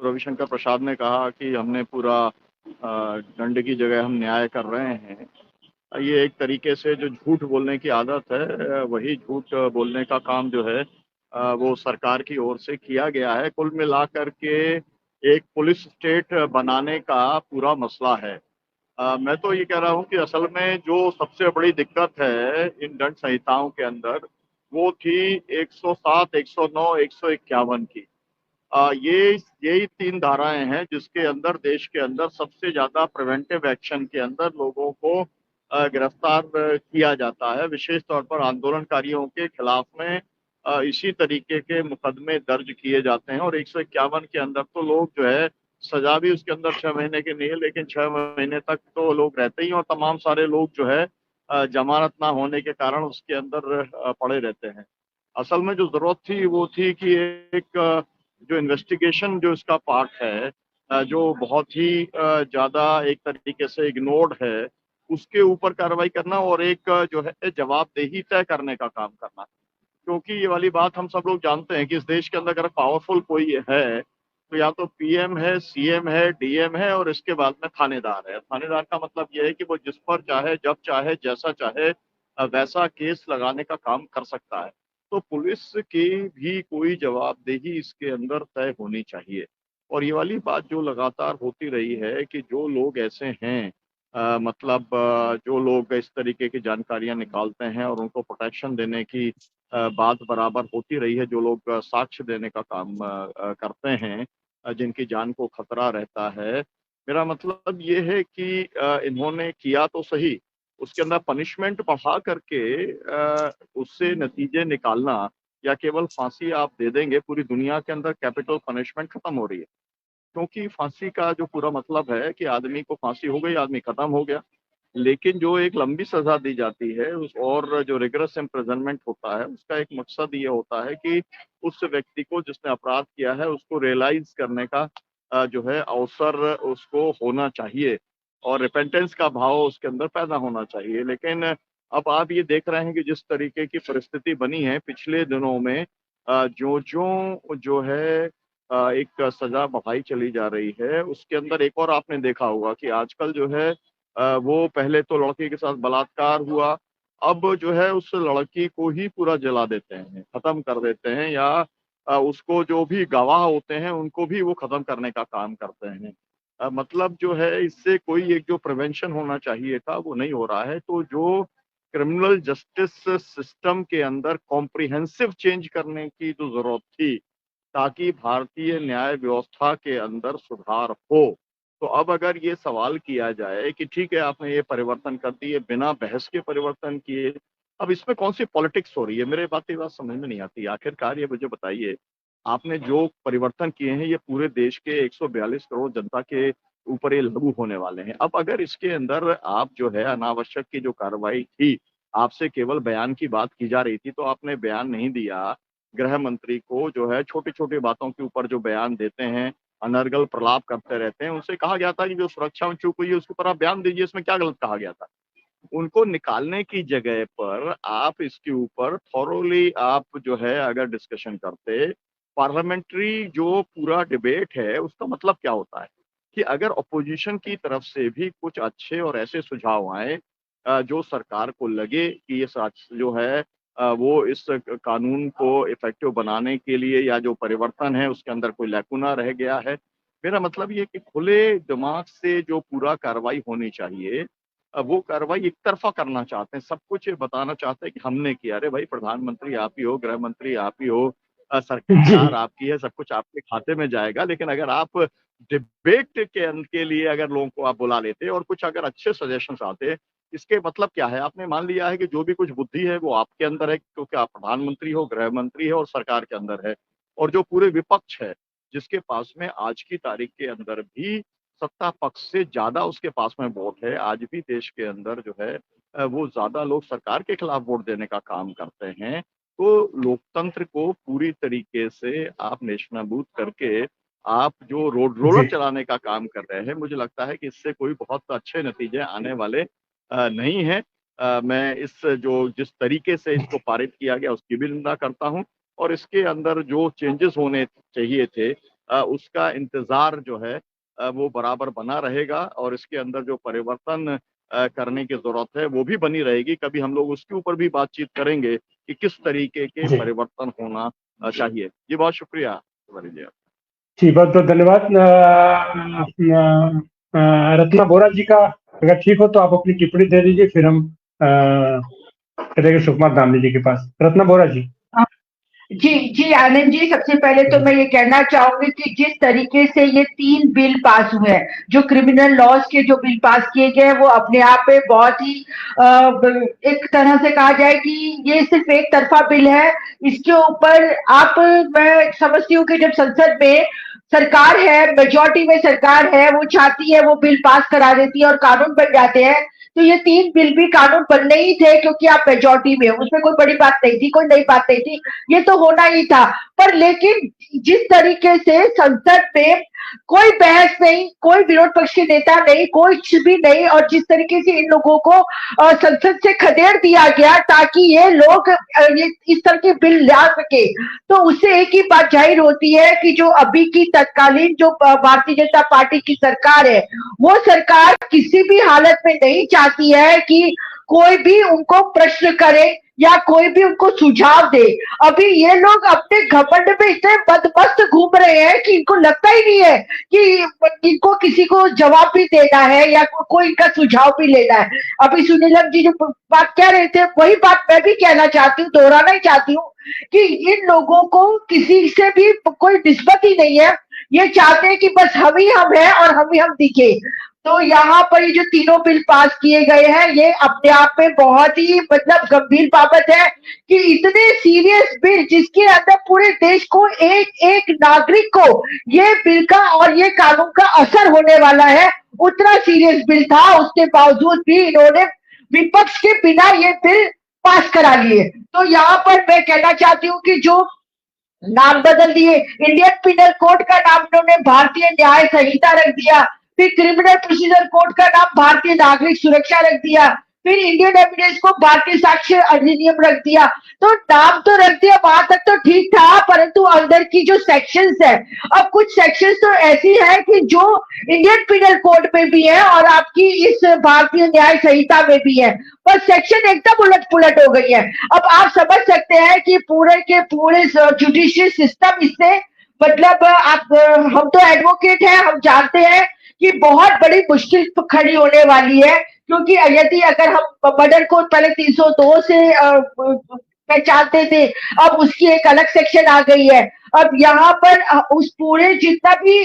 रविशंकर प्रसाद ने कहा कि हमने पूरा दंड की जगह हम न्याय कर रहे हैं। ये एक तरीके से जो झूठ बोलने की आदत है, वही झूठ बोलने का काम जो है वो सरकार की ओर से किया गया है। कुल मिलाकर के एक पुलिस स्टेट बनाने का पूरा मसला है। मैं तो ये कह रहा हूँ कि असल में जो सबसे बड़ी दिक्कत है इन दंड संहिताओं के अंदर, वो थी 107, 109, 151 की। ये यही तीन धाराएं हैं जिसके अंदर देश के अंदर सबसे ज्यादा प्रिवेंटिव एक्शन के अंदर लोगों को गिरफ्तार किया जाता है। विशेष तौर पर आंदोलनकारियों के खिलाफ में इसी तरीके के मुकदमे दर्ज किए जाते हैं। और 151 के अंदर तो लोग जो है सजा भी उसके अंदर 6 महीने की नहीं है, लेकिन 6 महीने तक तो लोग रहते ही हैं और तमाम सारे लोग जो है जमानत ना होने के कारण उसके अंदर पड़े रहते हैं। असल में जो जरूरत थी वो थी कि एक जो इन्वेस्टिगेशन जो इसका पार्ट है, जो बहुत ही ज्यादा एक तरीके से इग्नोर्ड है, उसके ऊपर कार्रवाई करना और एक जो है जवाबदेही तय करने का काम करना। क्योंकि ये वाली बात हम सब लोग जानते हैं कि इस देश के अंदर अगर पावरफुल कोई है तो या तो पीएम है, सीएम है, डीएम है और इसके बाद में थानेदार है। थानेदार का मतलब यह है कि वो जिस पर चाहे, जब चाहे, जैसा चाहे वैसा केस लगाने का काम कर सकता है। तो पुलिस की भी कोई जवाबदेही इसके अंदर तय होनी चाहिए। और ये वाली बात जो लगातार होती रही है कि जो लोग ऐसे हैं, मतलब जो लोग इस तरीके की जानकारियां निकालते हैं और उनको प्रोटेक्शन देने की बात बराबर होती रही है। जो लोग साक्ष्य देने का काम करते हैं, जिनकी जान को खतरा रहता है। मेरा मतलब ये है कि इन्होंने किया तो सही, उसके अंदर पनिशमेंट बढ़ा करके उससे नतीजे निकालना, या केवल फांसी आप दे देंगे, पूरी दुनिया के अंदर कैपिटल पनिशमेंट खत्म हो रही है। क्योंकि फांसी का जो पूरा मतलब है कि आदमी को फांसी हो गई, आदमी खत्म हो गया। लेकिन जो एक लंबी सजा दी जाती है उस, और जो रिगरस इम्प्रिजनमेंट होता है, उसका एक मकसद ये होता है कि उस व्यक्ति को जिसने अपराध किया है उसको रियलाइज करने का जो है अवसर उसको होना चाहिए और रिपेंटेंस का भाव उसके अंदर पैदा होना चाहिए। लेकिन अब आप ये देख रहे हैं कि जिस तरीके की परिस्थिति बनी है पिछले दिनों में, जो जो जो है एक सजा बढ़ाई चली जा रही है, उसके अंदर एक और आपने देखा होगा कि आजकल जो है वो पहले तो लड़की के साथ बलात्कार हुआ, अब जो है उस लड़की को ही पूरा जला देते हैं, खत्म कर देते हैं, या उसको जो भी गवाह होते हैं उनको भी वो खत्म करने का काम करते हैं। मतलब जो है इससे कोई एक जो प्रिवेंशन होना चाहिए था वो नहीं हो रहा है। तो जो क्रिमिनल जस्टिस सिस्टम के अंदर कॉम्प्रिहेंसिव चेंज करने की जो जरूरत थी ताकि भारतीय न्याय व्यवस्था के अंदर सुधार हो, तो अब अगर ये सवाल किया जाए कि ठीक है आपने ये परिवर्तन कर दिए, बिना बहस के परिवर्तन किए, अब इसमें कौन सी पॉलिटिक्स हो रही है? मेरे बात ये बात समझ में नहीं आती। आखिरकार ये मुझे बताइए, आपने जो परिवर्तन किए हैं ये पूरे देश के 142 करोड़ जनता के ऊपर ये लागू होने वाले हैं। अब अगर इसके अंदर आप जो है अनावश्यक की जो कार्रवाई थी, आपसे केवल बयान की बात की जा रही थी तो आपने बयान नहीं दिया। गृह मंत्री को जो है छोटी छोटी बातों के ऊपर जो बयान देते हैं, अनर्गल प्रलाप करते रहते हैं, उनसे कहा गया था कि जो सुरक्षा में चूक हुई है उसके ऊपर आप बयान दीजिए, इसमें क्या गलत कहा गया था? उनको निकालने की जगह पर आप इसके ऊपर थॉरोली आप जो है अगर डिस्कशन करते, पार्लियामेंट्री जो पूरा डिबेट है उसका मतलब क्या होता है कि अगर अपोजिशन की तरफ से भी कुछ अच्छे और ऐसे सुझाव आए जो सरकार को लगे कि ये सच जो है वो इस कानून को इफेक्टिव बनाने के लिए या जो परिवर्तन है उसके अंदर कोई लैकुना रह गया है। मेरा मतलब ये कि खुले दिमाग से जो पूरा कार्रवाई होनी चाहिए, वो कार्रवाई एक तरफा करना चाहते हैं, सब कुछ बताना चाहते हैं कि हमने किया। अरे भाई, प्रधानमंत्री आप ही हो, गृह मंत्री आप ही हो, सरकार जी। आपकी है, सब कुछ आपके खाते में जाएगा। लेकिन अगर आप डिबेट के लिए अगर लोगों को आप बुला लेते और कुछ अगर अच्छे सजेशंस आते, इसके मतलब क्या है? आपने मान लिया है कि जो भी कुछ बुद्धि है वो आपके अंदर है क्योंकि आप प्रधानमंत्री हो, गृह मंत्री है और सरकार के अंदर है। और जो पूरे विपक्ष है, जिसके पास में आज की तारीख के अंदर भी सत्ता पक्ष से ज्यादा उसके पास में वोट है, आज भी देश के अंदर जो है वो ज्यादा लोग सरकार के खिलाफ वोट देने का काम करते हैं। तो लोकतंत्र को पूरी तरीके से आप नेशनाबूद करके आप जो रोड रोलर जी। चलाने का काम कर रहे हैं, मुझे लगता है कि इससे कोई बहुत अच्छे नतीजे आने वाले नहीं है। मैं इस जो जिस तरीके से इसको पारित किया गया उसकी भी निंदा करता हूं। और इसके अंदर जो चेंजेस होने चाहिए थे, उसका इंतजार जो है वो बराबर बना रहेगा और इसके अंदर जो परिवर्तन करने की जरूरत है वो भी बनी रहेगी। कभी हम लोग उसके ऊपर भी बातचीत करेंगे कि किस तरीके के जी परिवर्तन होना चाहिए। जी बहुत शुक्रिया तिवारी जी। जी, बहुत बहुत धन्यवाद। रत्ना बोरा जी का अगर ठीक हो तो आप अपनी टिप्पणी दे दीजिए, फिर हम चलेंगे सुकुमार धामी जी के पास। रत्ना बोरा जी। जी जी आनंद जी, सबसे पहले तो मैं ये कहना चाहूंगी कि जिस तरीके से ये 3 बिल पास हुए हैं, जो क्रिमिनल लॉज के जो बिल पास किए गए वो अपने आप में बहुत ही एक तरह से कहा जाए कि ये सिर्फ एक तरफा बिल है। इसके ऊपर आप मैं समझती हूँ कि जब संसद में सरकार है, मेजोरिटी में सरकार है, वो चाहती है वो बिल पास करा देती है और कानून बन जाते हैं। तो ये 3 बिल भी कानून बनने ही थे क्योंकि आप मेजोरिटी में हो, उसमें कोई बड़ी बात नहीं थी, कोई नई बात नहीं थी, ये तो होना ही था। पर लेकिन जिस तरीके से संसद में कोई बहस नहीं, कोई विरोध पक्ष के नेता नहीं, कोई कुछ भी नहीं, और जिस तरीके से इन लोगों को संसद से खदेड़ दिया गया ताकि ये लोग ये इस तरह के बिल ला सके, तो उससे एक ही बात जाहिर होती है कि जो अभी की तत्कालीन जो भारतीय जनता पार्टी की सरकार है, वो सरकार किसी भी हालत में नहीं चाहती है कि कोई भी उनको प्रश्न करे या कोई भी उनको सुझाव दे। अभी ये लोग अपने घमंड में इतने बदमस्त घूम रहे हैं कि इनको लगता ही नहीं है कि इनको किसी को जवाब भी देना है या कोई इनका सुझाव भी लेना है। अभी सुनीलम जी जो बात कह रहे थे वही बात मैं भी कहना चाहती हूँ, दोहराना ही चाहती हूँ कि इन लोगों को किसी से भी कोई निस्बत ही नहीं है। ये चाहते हैं कि बस हम ही हम हैं और हम ही हम दिखे। तो यहाँ पर ये जो तीनों बिल पास किए गए हैं, ये अपने आप में बहुत ही मतलब गंभीर बाबत है कि इतने सीरियस बिल जिसके अंदर पूरे देश को एक एक नागरिक को ये बिल का और ये कानून का असर होने वाला है, उतना सीरियस बिल था, उसके बावजूद भी इन्होंने विपक्ष के बिना ये बिल पास करा लिए। तो यहाँ पर मैं कहना चाहती हूँ कि जो नाम बदल दिए, इंडियन पिनल कोड का नाम इन्होंने भारतीय न्याय संहिता रख दिया, फिर क्रिमिनल प्रोसीजर कोड का नाम भारतीय नागरिक सुरक्षा रख दिया, फिर इंडियन एविडेंस को भारतीय साक्ष्य अधिनियम रख दिया। तो नाम तो रख दिया, वहां तक तो ठीक था, परंतु अंदर की जो सेक्शंस है, अब कुछ सेक्शंस तो ऐसी है कि जो इंडियन पिनल कोड में भी है और आपकी इस भारतीय न्याय संहिता में भी है, पर सेक्शन एकदम उलट पुलट हो गई है। अब आप समझ सकते हैं कि पूरे के पूरे जुडिशियल सिस्टम इससे मतलब आप हम तो एडवोकेट हैं, हम जानते हैं कि बहुत बड़ी मुश्किल खड़ी होने वाली है, क्योंकि यदि अगर हम मर्डर कोड पहले 302 से पहचानते थे, अब उसकी एक अलग सेक्शन आ गई है। अब यहाँ पर उस पूरे जितना भी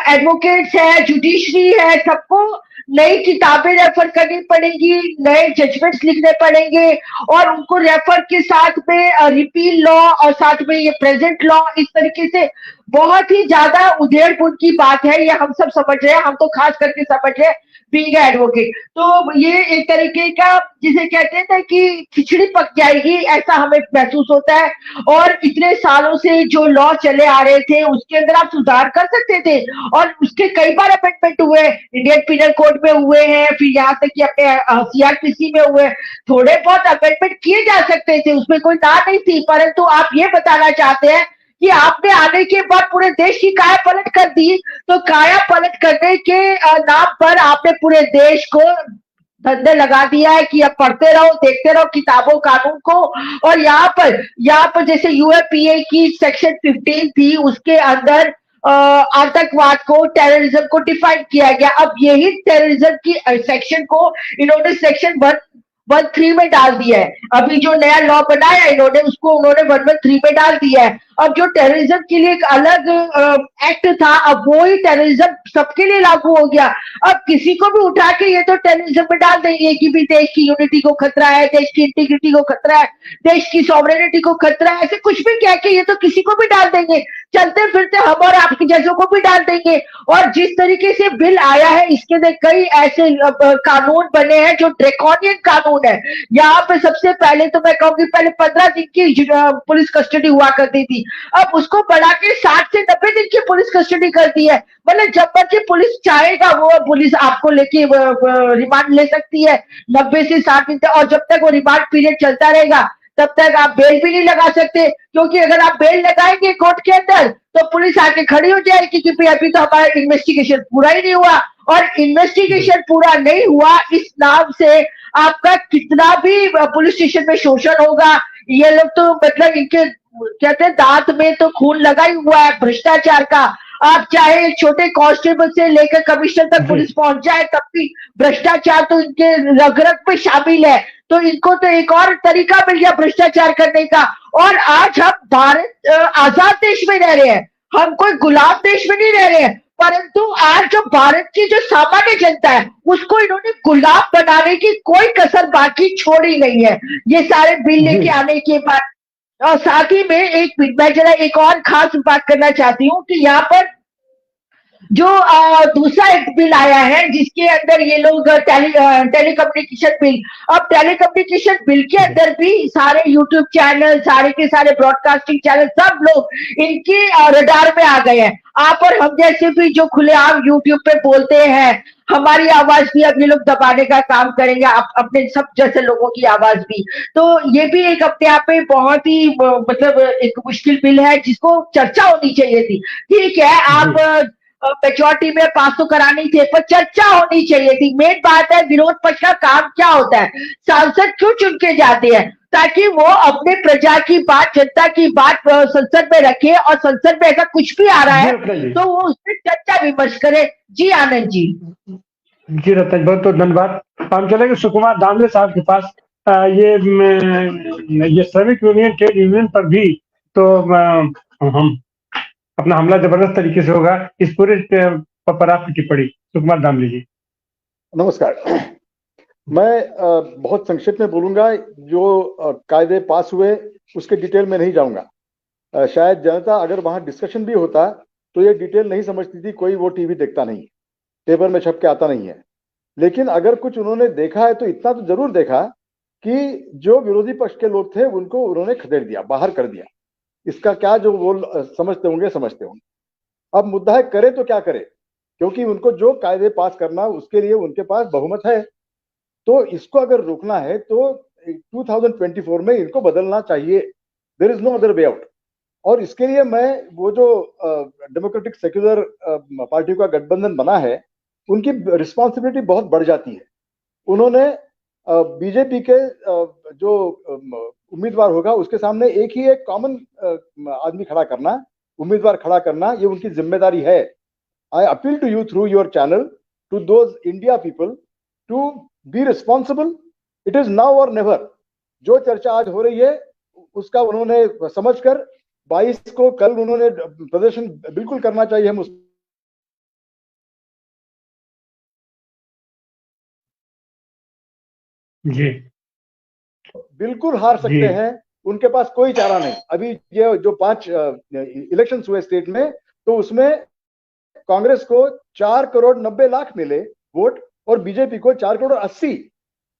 एडवोकेट्स है, जुडिशरी है, सबको नई किताबें रेफर करनी पड़ेंगी, नए जजमेंट्स लिखने पड़ेंगे, और उनको रेफर के साथ में रिपील लॉ और साथ में ये प्रेजेंट लॉ, इस तरीके से बहुत ही ज्यादा उधेड़-बुन की बात है। ये हम सब समझ रहे हैं, हम तो खास करके समझ रहे हैं बीइंग एडवोकेट। तो ये एक तरीके का जिसे कहते हैं ना कि खिचड़ी पक जाएगी, ऐसा हमें महसूस होता है। और इतने सालों से जो लॉ चले आ रहे थे उसके अंदर आप सुधार कर सकते थे, और उसके कई बार अमेंडमेंट हुए, इंडियन पिनल कोड में हुए हैं, फिर यहाँ तक कि अपने सीआरपीसी में हुए, थोड़े बहुत अमेंडमेंट किए जा सकते थे, उसमें कोई ना नहीं थी। परंतु आप ये बताना चाहते हैं कि आपने आने के बाद पूरे देश की काया पलट कर दी, तो काया पलट करने के नाम पर आपने पूरे देश को धंधे लगा दिया है कि अब पढ़ते रहो, देखते रहो किताबों कानून को। और यहाँ पर जैसे यूएपीए की सेक्शन 15 थी, उसके अंदर आतंकवाद को, टेररिज्म को डिफाइन किया गया। अब यही टेररिज्म की सेक्शन को इन्होंने सेक्शन 113 में डाल दिया है। अभी जो नया लॉ बनाया इन्होंने, उसको उन्होंने 113 में डाल दिया है। अब जो टेररिज्म के लिए एक अलग एक्ट था, अब वो ही टेररिज्म सबके लिए लागू हो गया। अब किसी को भी उठा के ये तो टेररिज्म में डाल देंगे कि भी देश की यूनिटी को खतरा है, देश की इंटीग्रिटी को खतरा है, देश की सॉवरेनिटी को खतरा है, ऐसे कुछ भी कह के ये तो किसी को भी डाल देंगे, चलते फिरते हम और आपके जैसों को भी डाल देंगे। और जिस तरीके से बिल आया है, इसके अंदर कई ऐसे कानून बने हैं जो ड्रैकोनियन कानून है। यहाँ पे सबसे पहले तो मैं कहूंगी, पहले 15 दिन की पुलिस कस्टडी हुआ करती थी, अब उसको बढ़ा के 60 से 90 दिन की पुलिस कस्टडी कर दी है। मतलब जब तक पुलिस चाहेगा वो पुलिस आपको लेके रिमांड ले सकती है 90 से 60 दिन तक, और जब तक वो रिमांड पीरियड चलता रहेगा तब तक आप बेल भी नहीं लगा सकते, क्योंकि अगर आप बेल लगाएंगे कोर्ट के अंदर तो पुलिस आके खड़ी हो जाएगी कि भाई अभी तो हमारा इन्वेस्टिगेशन पूरा ही नहीं हुआ। और इन्वेस्टिगेशन पूरा नहीं हुआ इस नाम से आपका कितना भी पुलिस स्टेशन में शोषण होगा। ये लोग तो मतलब इनके कहते हैं दांत में तो खून लगा ही हुआ है भ्रष्टाचार का। आप चाहे छोटे कांस्टेबल से लेकर कमिश्नर तक पुलिस पहुंच जाए तब भी भ्रष्टाचार तो इनके रग रग में शामिल है। तो इनको तो एक और तरीका मिल गया भ्रष्टाचार करने का। और आज हम भारत आजाद देश में रह रहे हैं, हम कोई गुलाम देश में नहीं रह रहे हैं, परंतु आज जो भारत की जो सामान्य जनता है उसको इन्होंने गुलाम बनाने की कोई कसर बाकी छोड़ी नहीं है ये सारे बिल लेके आने के बाद। और साथ ही में मैं जरा एक और खास बात करना चाहती हूँ कि यहाँ पर जो दूसरा एक बिल आया है जिसके अंदर ये लोग टेलीकम्युनिकेशन बिल। अब टेलीकम्युनिकेशन बिल के अंदर भी सारे यूट्यूब चैनल, सारे के सारे ब्रॉडकास्टिंग चैनल, सब लोग इनके रडार में आ गए हैं। आप और हम जैसे भी जो खुलेआम यूट्यूब पे बोलते हैं, हमारी आवाज भी अब ये लोग दबाने का काम करेंगे, अपने सब जैसे लोगों की आवाज भी। तो ये भी एक अपने आप में बहुत ही मतलब एक मुश्किल बिल है जिसको चर्चा होनी चाहिए थी। ठीक है, आप मेजोरिटी में पास तो करानी थी, पर चर्चा होनी चाहिए थी। मेन बात है विरोध पक्ष का काम क्या होता है, सांसद क्यों चुन के जाते हैं ताकि वो अपने प्रजा की बात, जनता की बात संसद में रखे और संसद में ऐसा कुछ भी आ रहा है तो वो उसमें चर्चा विमर्श करे। जी आनंद जी। जी रतन, बहुत बहुत धन्यवाद। हम चलेंगे सुकुमार दामले साहब के पास। ये श्रमिक यूनियन, ट्रेड यूनियन पर भी तो हम अपना हमला जबरदस्त तरीके से होगा, इस पूरे पर आपकी टिप्पणी सुकुमार दामले जी। नमस्कार। मैं बहुत संक्षिप्त में बोलूंगा। जो कायदे पास हुए उसके डिटेल में नहीं जाऊंगा। शायद जनता अगर वहां डिस्कशन भी होता तो ये डिटेल नहीं समझती थी, कोई वो टीवी देखता नहीं, पेपर में छप के आता नहीं है। लेकिन अगर कुछ उन्होंने देखा है तो इतना तो जरूर देखा कि जो विरोधी पक्ष के लोग थे उनको उन्होंने खदेड़ दिया, बाहर कर दिया। इसका क्या जो वो समझते होंगे। अब मुद्दा है करे तो क्या करे, क्योंकि उनको जो कायदे पास करना उसके लिए उनके पास बहुमत है। तो इसको अगर रोकना है तो 2024 में इनको बदलना चाहिए। There is no other way out. और इसके लिए मैं वो जो डेमोक्रेटिक सेक्युलर पार्टी का गठबंधन बना है उनकी रिस्पॉन्सिबिलिटी बहुत बढ़ जाती है। उन्होंने बीजेपी के जो उम्मीदवार होगा उसके सामने एक कॉमन आदमी खड़ा करना, उम्मीदवार खड़ा करना, ये उनकी जिम्मेदारी है। I appeal to you through your channel to those India people to be responsible. It is now or never. जो चर्चा आज हो रही है उसका उन्होंने समझकर 22 को कल उन्होंने प्रदर्शन बिल्कुल करना चाहिए। हम जी बिल्कुल हार सकते हैं, उनके पास कोई चारा नहीं। अभी ये जो 5 इलेक्शंस हुए स्टेट में तो उसमें कांग्रेस को 4 करोड़ 90 लाख मिले वोट और बीजेपी को 4 करोड़ 80।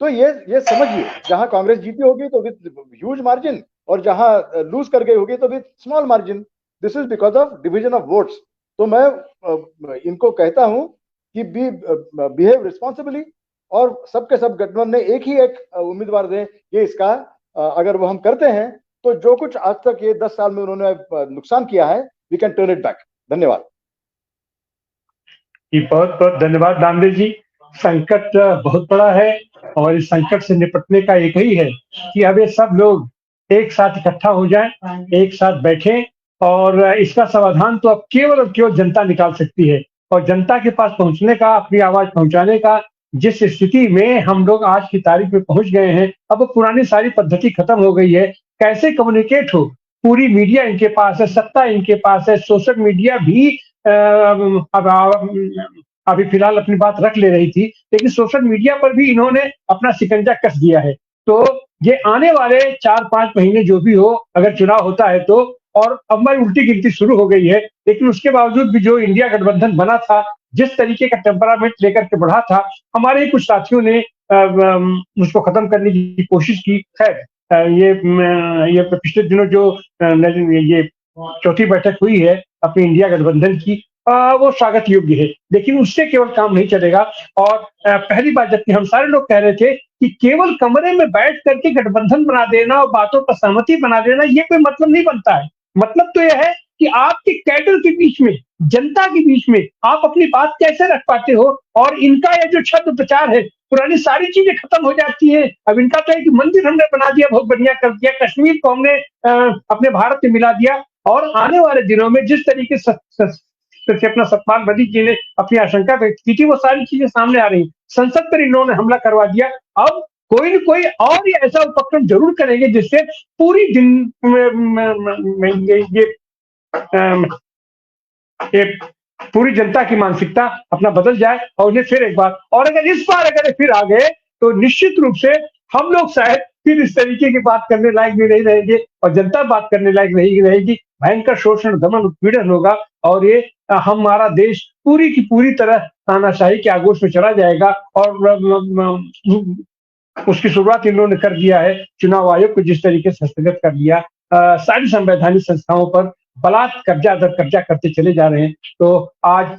तो ये समझिए, जहां कांग्रेस जीती होगी तो विद ह्यूज मार्जिन और जहां लूज कर गई होगी तो with small margin. This is because of division of votes. तो मैं इनको कहता हूं कि बिहेव रिस्पॉन्सिबली और सबके सब गठबंधन ने एक उम्मीदवार दें। ये इसका अगर वो हम करते हैं तो जो कुछ आज तक ये 10 साल में उन्होंने नुकसान किया है we can turn it back. धन्यवाद। बहुत बहुत धन्यवाद दामले जी। संकट बहुत बड़ा है और इस संकट से निपटने का एक ही है कि अब ये सब लोग एक साथ इकट्ठा हो जाएं, एक साथ बैठें और इसका समाधान तो अब केवल और केवल जनता निकाल सकती है। और जनता के पास पहुंचने का, अपनी आवाज पहुंचाने का जिस स्थिति में हम लोग आज की तारीख में पहुंच गए हैं, अब पुरानी सारी पद्धति खत्म हो गई है। कैसे कम्युनिकेट हो, पूरी मीडिया इनके पास है, सत्ता इनके पास है। सोशल मीडिया भी अभी फिलहाल अपनी बात रख ले रही थी, लेकिन सोशल मीडिया पर भी इन्होंने अपना शिकंजा कस दिया है। तो ये आने वाले 4-5 महीने जो भी हो, अगर चुनाव होता है तो, और अब हमारी उल्टी गिनती शुरू हो गई है, लेकिन उसके बावजूद भी जो इंडिया गठबंधन बना था, जिस तरीके का टेम्परामेंट लेकर के बढ़ा था, हमारे ही कुछ साथियों ने उसको खत्म करने की कोशिश की। खैर ये पिछले दिनों जो ये चौथी बैठक हुई है अपनी इंडिया गठबंधन की, वो स्वागत योग्य है, लेकिन उससे केवल काम नहीं चलेगा। और पहली बात, जबकि हम सारे लोग कह रहे थे कि केवल कमरे में बैठ करके गठबंधन बना देना और बातों पर सहमति बना देना, ये कोई मतलब नहीं बनता है। मतलब तो यह है कि आपके कैडर के बीच में, जनता के बीच में आप अपनी बात कैसे रख पाते हो। और इनका ये जो छद्म प्रचार है, पुरानी सारी चीजें खत्म हो जाती है। अब इनका तो है कि मंदिर हमने बना दिया, बहुत बढ़िया कर दिया, कश्मीर को हमने अपने भारत से मिला दिया। और आने वाले दिनों में जिस तरीके से अपना सतपाल मलिक जी ने अपनी आशंका व्यक्त की थी, वो सारी चीजें सामने आ रही। संसद पर इन्होंने हमला करवा दिया। अब कोई न कोई और ये ऐसा उपक्रम जरूर करेंगे जिससे पूरी ये पूरी जनता की मानसिकता अपना बदल जाए और उन्हें फिर एक बार, और अगर इस बार अगर फिर आ गए तो निश्चित रूप से हम लोग शायद फिर इस तरीके की बात करने लायक भी नहीं रहेंगे और जनता बात करने लायक रहेगी। भयंकर शोषण, दमन, उत्पीड़न होगा और ये हमारा देश पूरी की पूरी तरह तानाशाही के आगोश में चला जाएगा। और उसकी शुरुआत इन्होंने कर दिया है, चुनाव आयोग को जिस तरीके से हस्तगत कर दिया, सारी संवैधानिक संस्थाओं पर बलात् कब्जा दर कब्जा करते चले जा रहे हैं। तो आज